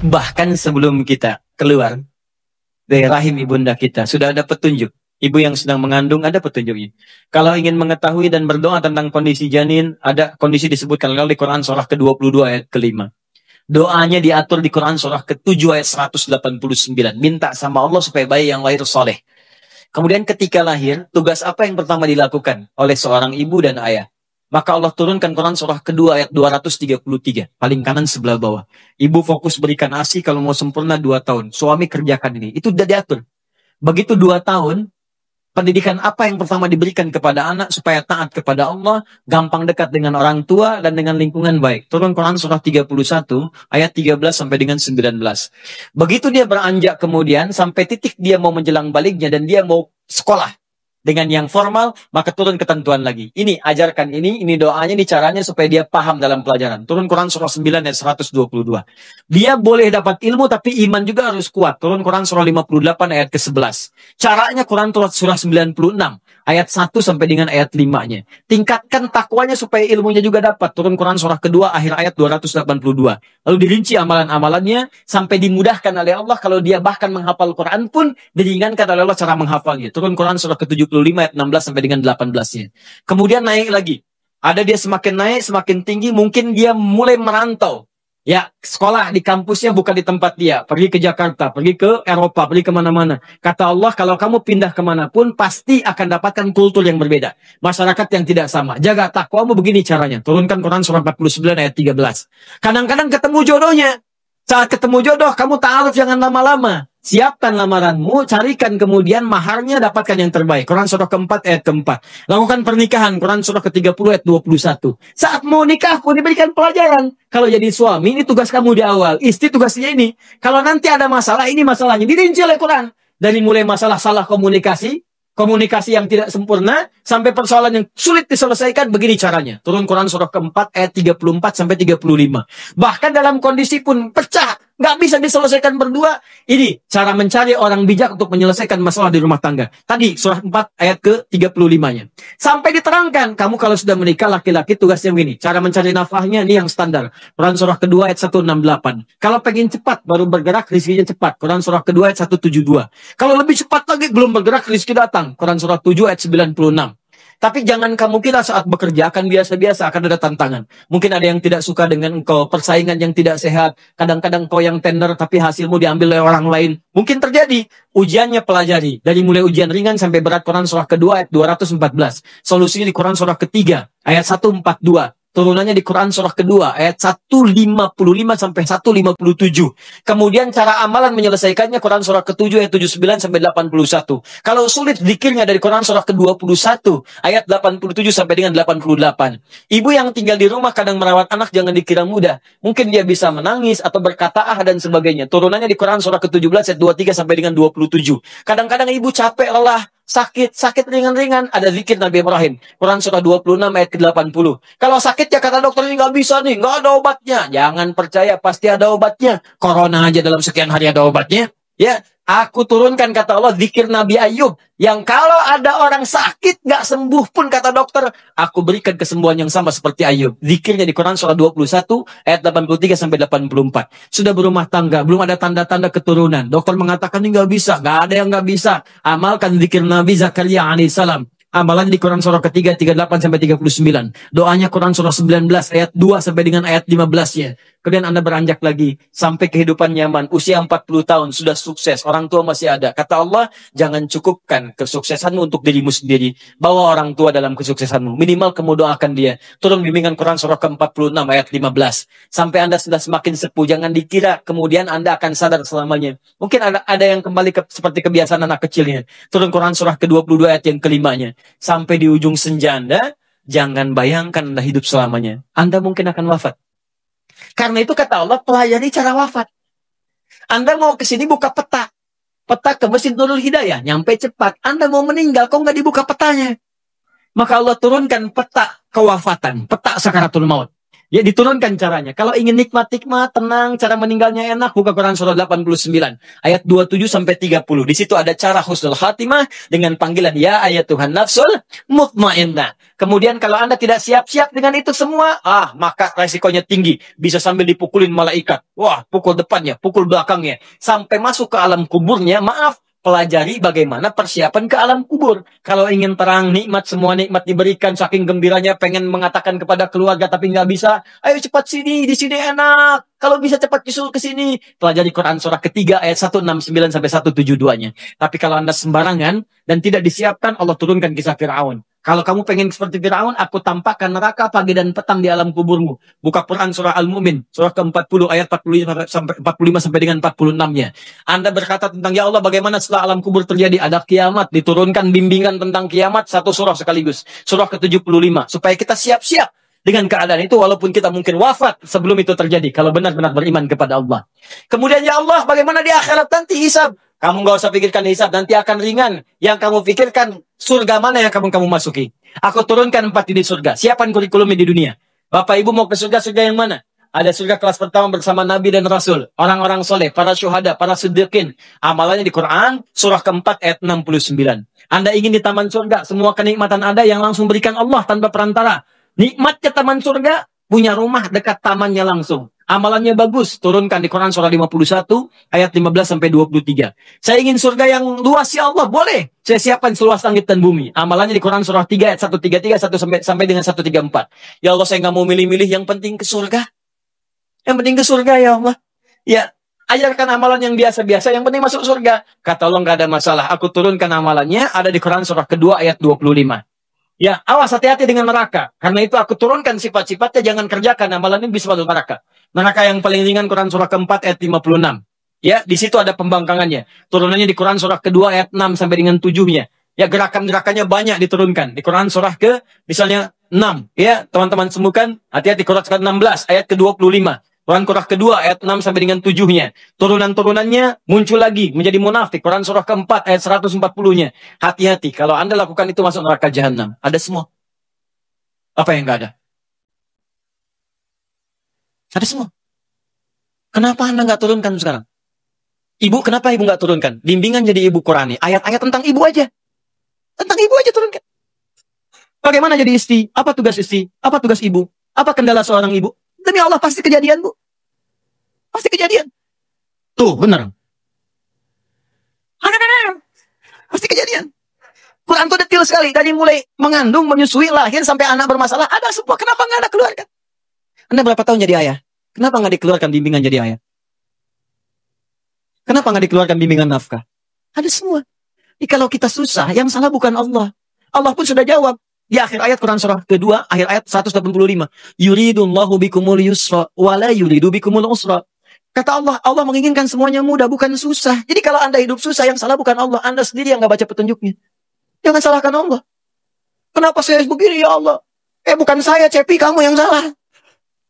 Bahkan sebelum kita keluar dari rahim ibunda kita, sudah ada petunjuk. Ibu yang sedang mengandung ada petunjuknya. Kalau ingin mengetahui dan berdoa tentang kondisi janin, ada kondisi disebutkan di Quran surah ke-22 ayat ke-5. Doanya diatur di Quran surah ke-7 ayat 189. Minta sama Allah supaya bayi yang lahir soleh. Kemudian ketika lahir, tugas apa yang pertama dilakukan oleh seorang ibu dan ayah? Maka Allah turunkan Quran surah kedua ayat 233. Paling kanan sebelah bawah. Ibu fokus berikan ASI kalau mau sempurna 2 tahun. Suami kerjakan ini. Itu sudah diatur. Begitu 2 tahun, pendidikan apa yang pertama diberikan kepada anak supaya taat kepada Allah, gampang dekat dengan orang tua dan dengan lingkungan baik. Turun Quran surah 31 ayat 13 sampai dengan 19. Begitu dia beranjak kemudian sampai titik dia mau menjelang baliknya dan dia mau sekolah dengan yang formal, maka turun ketentuan lagi. Ini ajarkan ini doanya, ini caranya supaya dia paham dalam pelajaran. Turun Quran surah 9 ayat 122. Dia boleh dapat ilmu tapi iman juga harus kuat. Turun Quran surah 58 ayat ke-11. Caranya Quran surah 96 ayat 1 sampai dengan ayat 5-nya. Tingkatkan takwanya supaya ilmunya juga dapat. Turun Quran surah kedua akhir ayat 282. Lalu dirinci amalan-amalannya sampai dimudahkan oleh Allah. Kalau dia bahkan menghafal Quran pun diringankan oleh Allah cara menghafalnya. Turun Quran surah ke-75 ayat 16 sampai dengan 18-nya. Kemudian naik lagi. Ada dia semakin naik, semakin tinggi, mungkin dia mulai merantau. Ya, sekolah di kampusnya bukan di tempat dia. Pergi ke Jakarta, pergi ke Eropa, pergi kemana-mana. Kata Allah, kalau kamu pindah kemanapun, pasti akan dapatkan kultur yang berbeda. Masyarakat yang tidak sama. Jaga takwamu begini caranya. Turunkan Quran surah 49 ayat 13. Kadang-kadang ketemu jodohnya. Saat ketemu jodoh, kamu ta'aruf jangan lama-lama. Siapkan lamaranmu, carikan kemudian maharnya, dapatkan yang terbaik. Quran surah keempat ayat keempat. Lakukan pernikahan, Quran surah ke-30 ayat 21. Saat mau nikah pun diberikan pelajaran. Kalau jadi suami, ini tugas kamu di awal. Istri tugasnya ini. Kalau nanti ada masalah, ini masalahnya. Dirinci oleh Quran. Dari mulai masalah salah komunikasi, komunikasi yang tidak sempurna, sampai persoalan yang sulit diselesaikan, begini caranya. Turun Quran surah keempat ayat 34 sampai 35. Bahkan dalam kondisi pun pecah, nggak bisa diselesaikan berdua. Ini cara mencari orang bijak untuk menyelesaikan masalah di rumah tangga. Tadi surah 4 ayat ke-35-nya. Sampai diterangkan, kamu kalau sudah menikah laki-laki tugasnya begini. Cara mencari nafkahnya ini yang standar. Quran surah kedua ayat 168. Kalau pengen cepat baru bergerak, rezekinya cepat. Quran surah kedua ayat 172. Kalau lebih cepat lagi belum bergerak, rezeki datang. Quran surah 7 ayat 96. Tapi jangan kamu kira saat bekerja akan biasa-biasa, akan ada tantangan. Mungkin ada yang tidak suka dengan engkau, persaingan yang tidak sehat. Kadang-kadang kau yang tender tapi hasilmu diambil oleh orang lain. Mungkin terjadi. Ujiannya pelajari. Dari mulai ujian ringan sampai berat. Quran surah kedua ayat 214. Solusinya di Quran surah ketiga ayat 142. Turunannya di Quran surah kedua ayat 155 sampai 157. Kemudian cara amalan menyelesaikannya Quran surah ke-7 ayat 79 sampai 81. Kalau sulit zikirnya dari Quran surah ke-21 ayat 87 sampai dengan 88. Ibu yang tinggal di rumah kadang merawat anak jangan dikira mudah. Mungkin dia bisa menangis atau berkata dan sebagainya. Turunannya di Quran surah ke-17 ayat 23 sampai dengan 27. Kadang-kadang ibu capek, lelah, sakit ringan-ringan, ada zikir Nabi Ibrahim. Quran surah 26 ayat ke-80. Kalau sakit ya kata dokter ini nggak bisa nih, nggak ada obatnya. Jangan percaya, pasti ada obatnya. Corona aja dalam sekian hari ada obatnya. Ya, aku turunkan kata Allah zikir Nabi Ayub. Yang kalau ada orang sakit nggak sembuh pun kata dokter, aku berikan kesembuhan yang sama seperti Ayub. Zikirnya di Quran surah 21 ayat 83 sampai 84. Sudah berumah tangga, belum ada tanda-tanda keturunan. Dokter mengatakan ini nggak bisa, nggak ada yang nggak bisa. Amalkan zikir Nabi Zakaria alaihissalam. Amalan di Quran surah ketiga 38 sampai 39. Doanya Quran surah 19 ayat 2 sampai dengan ayat 15-nya. Kemudian Anda beranjak lagi sampai kehidupan nyaman, usia 40 tahun sudah sukses, orang tua masih ada. Kata Allah, jangan cukupkan kesuksesanmu untuk dirimu sendiri. Bawa orang tua dalam kesuksesanmu. Minimal kamu doakan dia. Turun bimbingan Quran surah ke-46 ayat 15. Sampai Anda sudah semakin sepuh, jangan dikira kemudian Anda akan sadar selamanya. Mungkin ada yang kembali seperti kebiasaan anak kecilnya. Turun Quran surah ke-22 ayat yang kelimanya. Sampai di ujung senja Anda, jangan bayangkan Anda hidup selamanya. Anda mungkin akan wafat. Karena itu kata Allah, pelajari cara wafat. Anda mau ke sini buka peta. Peta ke Masjid Nurul Hidayah. Nyampe cepat. Anda mau meninggal, kok nggak dibuka petanya? Maka Allah turunkan peta kewafatan. Peta sakaratul maut. Ya diturunkan caranya. Kalau ingin nikmat-nikmat, tenang, cara meninggalnya enak, buka Quran surah 89 ayat 27 sampai 30. Di situ ada cara husnul khatimah dengan panggilan ya ayat Tuhan nafsul mutmainnah. Kemudian kalau Anda tidak siap-siap dengan itu semua, maka resikonya tinggi. Bisa sambil dipukulin malaikat. Wah, pukul depannya, pukul belakangnya. Sampai masuk ke alam kuburnya, maaf, pelajari bagaimana persiapan ke alam kubur. Kalau ingin terang, nikmat, semua nikmat diberikan, saking gembiranya pengen mengatakan kepada keluarga tapi nggak bisa. Ayo cepat sini, di sini enak. Kalau bisa cepat nyusul ke sini. Pelajari Quran surah ketiga ayat 169 sampai 172-nya. Tapi kalau Anda sembarangan dan tidak disiapkan, Allah turunkan kisah Fir'aun. Kalau kamu pengen seperti Fir'aun, aku tampakkan neraka pagi dan petang di alam kuburmu. Buka Quran surah Al-Mu'min, surah ke-40 ayat 45 sampai dengan 46-nya. Anda berkata tentang ya Allah bagaimana setelah alam kubur terjadi ada kiamat, diturunkan bimbingan tentang kiamat satu surah sekaligus. Surah ke-75 supaya kita siap-siap dengan keadaan itu walaupun kita mungkin wafat sebelum itu terjadi kalau benar-benar beriman kepada Allah. Kemudian ya Allah bagaimana di akhirat nanti hisab? Kamu nggak usah pikirkan hisab, nanti akan ringan. Yang kamu pikirkan surga mana yang kamu masuki. Aku turunkan 4 di surga. Siapkan kurikulumnya di dunia. Bapak Ibu mau ke surga yang mana? Ada surga kelas pertama bersama Nabi dan Rasul. Orang-orang soleh, para syuhada, para siddiqin. Amalannya di Quran, surah keempat ayat 69. Anda ingin di taman surga, semua kenikmatan Anda yang langsung berikan Allah tanpa perantara. Nikmatnya taman surga, punya rumah dekat tamannya langsung. Amalannya bagus, turunkan di Quran surah 51 ayat 15 sampai 23. Saya ingin surga yang luas ya Allah, boleh. Saya siapkan seluas langit dan bumi. Amalannya di Quran surah 3 ayat 133 sampai dengan 134. Ya Allah, saya nggak mau milih-milih, yang penting ke surga. Yang penting ke surga ya Allah. Ya, ajarkan amalan yang biasa-biasa, yang penting masuk surga. Kata Allah, nggak ada masalah. Aku turunkan amalannya ada di Quran surah kedua ayat 25. Ya, awas hati-hati dengan neraka. Karena itu aku turunkan sifat-sifatnya, jangan kerjakan amalan ini bisa masuk neraka. Neraka yang paling ringan Quran surah keempat ayat 56. Ya, di situ ada pembangkangannya. Turunannya di Quran surah kedua ayat 6 sampai dengan 7-nya. Ya, gerakan-gerakannya banyak diturunkan. Di Quran surah ke misalnya 6. Ya, teman-teman semukan, hati-hati Quran surah 16 ayat ke-25. Quran surah kedua ayat 6 sampai dengan 7-nya. Turunan-turunannya muncul lagi menjadi munafik. Quran surah keempat ayat 140-nya. Hati-hati, kalau Anda lakukan itu masuk neraka jahanam. Ada semua. Apa yang nggak ada? Ada semua. Kenapa Anda nggak turunkan sekarang? Ibu, kenapa ibu nggak turunkan? Bimbingan jadi ibu Qurani. Ayat-ayat tentang ibu aja. Tentang ibu aja turunkan. Bagaimana jadi istri? Apa tugas istri? Apa tugas ibu? Apa kendala seorang ibu? Demi Allah pasti kejadian, Bu. Pasti kejadian. Tuh, benar. Pasti kejadian. Quran itu detail sekali. Dari mulai mengandung, menyusui, lahir, sampai anak bermasalah. Ada semua. Kenapa nggak ada keluarkan? Anda berapa tahun jadi ayah? Kenapa nggak dikeluarkan bimbingan jadi ayah? Kenapa nggak dikeluarkan bimbingan nafkah? Ada semua. Kalau kita susah, yang salah bukan Allah. Allah pun sudah jawab. Di akhir ayat Quran surah kedua, akhir ayat 185. Yuridullahu bikumul yusra, wala yuridu bikumul usra. Kata Allah, Allah menginginkan semuanya mudah, bukan susah. Jadi kalau Anda hidup susah, yang salah bukan Allah. Anda sendiri yang nggak baca petunjuknya. Jangan salahkan Allah. Kenapa saya begini ya Allah? Bukan saya, Cepi, kamu yang salah.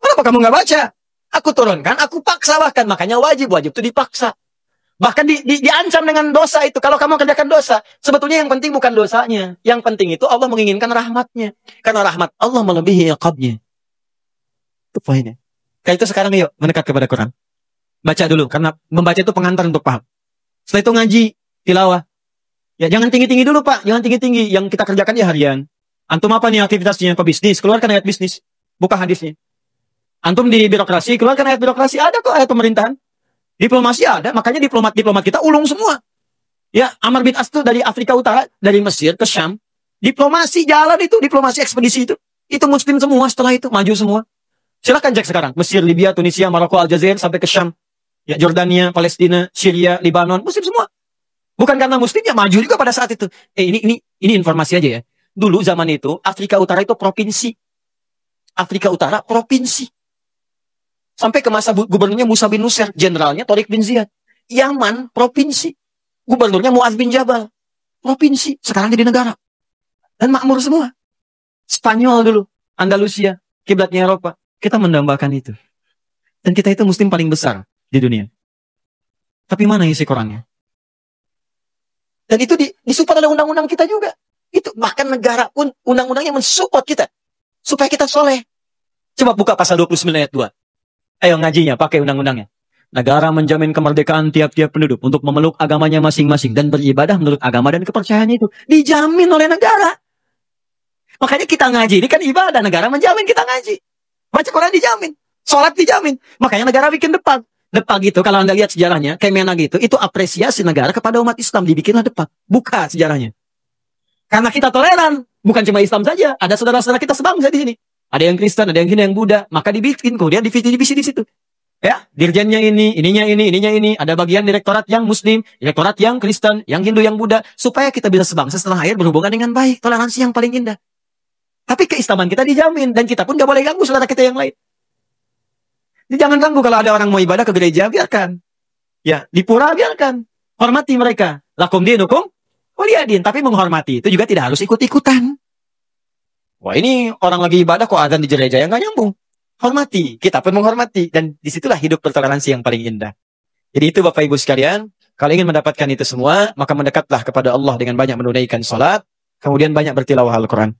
Kenapa kamu nggak baca? Aku turunkan, aku paksa bahkan. Makanya wajib itu dipaksa. Bahkan diancam dengan dosa itu. Kalau kamu kerjakan dosa, sebetulnya yang penting bukan dosanya. Yang penting itu Allah menginginkan rahmatnya. Karena rahmat Allah melebihi iqabnya. Itu poinnya. Kayak itu sekarang yuk, mendekat kepada Quran. Baca dulu, karena membaca itu pengantar untuk paham. Setelah itu ngaji, tilawah. Ya, jangan tinggi-tinggi dulu, Pak. Jangan tinggi-tinggi. Yang kita kerjakan ya harian. Antum apa nih aktivitasnya? Pebisnis. Keluarkan ayat bisnis. Buka hadisnya. Antum di birokrasi, keluarkan ayat birokrasi. Ada kok ayat pemerintahan. Diplomasi ada, makanya diplomat kita ulung semua. Ya, Amr bin As itu dari Afrika Utara, dari Mesir ke Syam. Diplomasi jalan itu, diplomasi ekspedisi itu. Itu muslim semua setelah itu, maju semua. Silahkan cek sekarang. Mesir, Libya, Tunisia, Maroko, Aljazair, sampai ke Syam. Ya, Jordania, Palestina, Syria, Lebanon, muslim semua. Bukan karena muslimnya, maju juga pada saat itu. Ini informasi aja ya. Dulu zaman itu, Afrika Utara itu provinsi. Afrika Utara, provinsi. Sampai ke masa gubernurnya Musa bin Nusayr, jenderalnya Tariq bin Ziyad. Yaman, provinsi. Gubernurnya Mu'adz bin Jabal, provinsi. Sekarang jadi negara. Dan makmur semua. Spanyol dulu, Andalusia, kiblatnya Eropa. Kita mendambakan itu. Dan kita itu muslim paling besar di dunia. Tapi mana isi Qurannya? Dan itu disupport oleh undang-undang kita juga. Itu bahkan negara pun undang-undangnya mensupport kita. Supaya kita soleh. Coba buka pasal 29 ayat 2. Ayo ngajinya, pakai undang-undangnya. Negara menjamin kemerdekaan tiap-tiap penduduk untuk memeluk agamanya masing-masing dan beribadah menurut agama dan kepercayaannya itu. Dijamin oleh negara. Makanya kita ngaji, ini kan ibadah. Negara menjamin kita ngaji. Baca Quran dijamin. Sholat dijamin. Makanya negara bikin depak. Depak gitu, kalau Anda lihat sejarahnya, Kemenak itu apresiasi negara kepada umat Islam. Dibikinlah depak. Buka sejarahnya. Karena kita toleran. Bukan cuma Islam saja. Ada saudara-saudara kita sebangsa di sini. Ada yang Kristen, ada yang Hindu, yang Buddha. Maka dibikin, kemudian divisi-divisi di situ. Ya, dirjennya ini, ininya ini. Ada bagian direktorat yang Muslim, direktorat yang Kristen, yang Hindu, yang Buddha. Supaya kita bisa sebangsa setelah akhir berhubungan dengan baik. Toleransi yang paling indah. Tapi keislaman kita dijamin. Dan kita pun gak boleh ganggu saudara kita yang lain. Jadi jangan ganggu kalau ada orang mau ibadah ke gereja, biarkan. Ya, di pura biarkan. Hormati mereka. Lakum dinukum waliyadin. Tapi menghormati itu juga tidak harus ikut-ikutan. Wah, ini orang lagi ibadah kok azan di gereja yang gak nyambung. Hormati. Kita pun menghormati. Dan disitulah hidup bertoleransi yang paling indah. Jadi itu Bapak Ibu sekalian. Kalau ingin mendapatkan itu semua, maka mendekatlah kepada Allah dengan banyak menunaikan sholat. Kemudian banyak bertilawah Al-Quran.